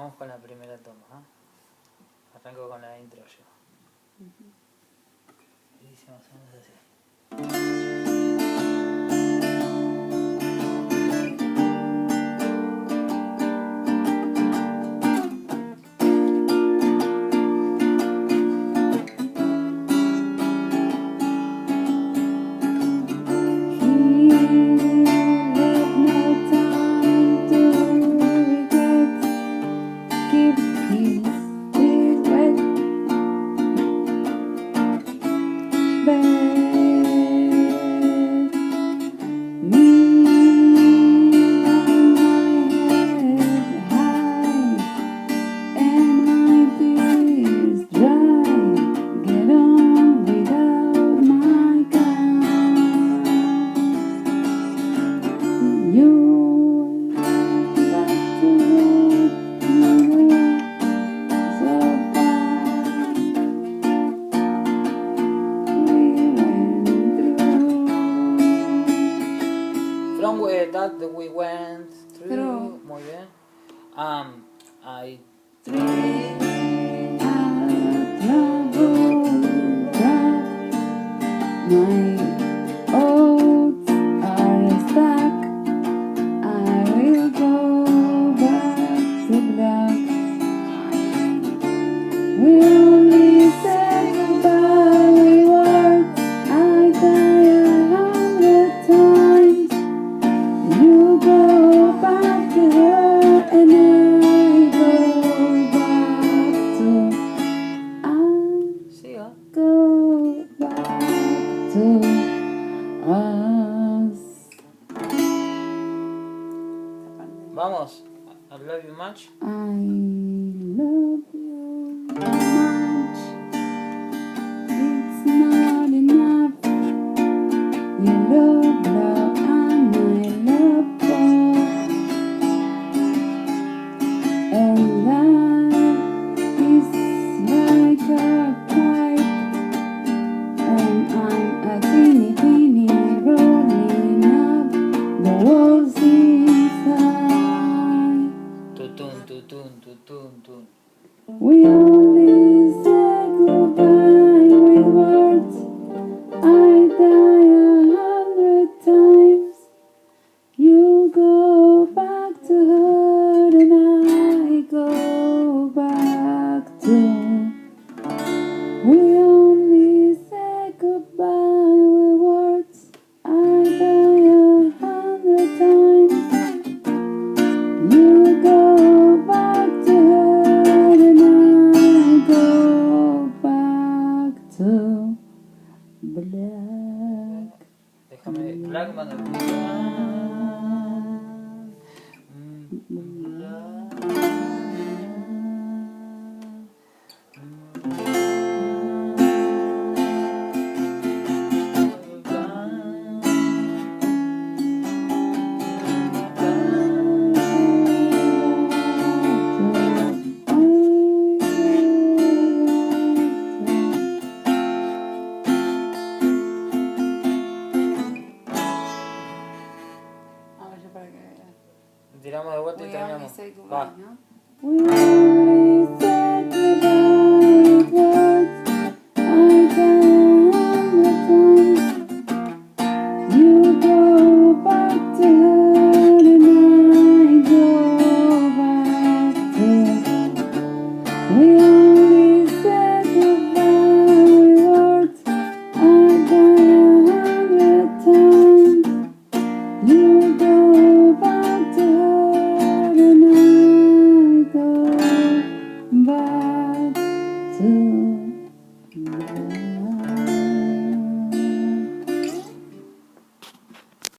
vamos con la primera toma. Arranco con la intro yo. Y dice más o menos así. That we went through. Muy bien. I my oats are stuck. I will go back to black. We only say goodbye with words. I die 100 times. You go back to her and I go back to go back to us. Vamos. I love you much. I love you much. It's not enough. You love love and I love both. And life is like a pipe, and I'm a teeny teeny rolling up the walls inside. Tutun, tutun, tutun, tutun. We only say goodbye with words. I die 100 times. You go back to her and I go back to. We only say goodbye with words. I die 100 times. You go back to her and I go back to black. Déjame. Black man. A ver, para que Tiramos de vuelta y we only terminamos. say Va. goodbye, ¿no?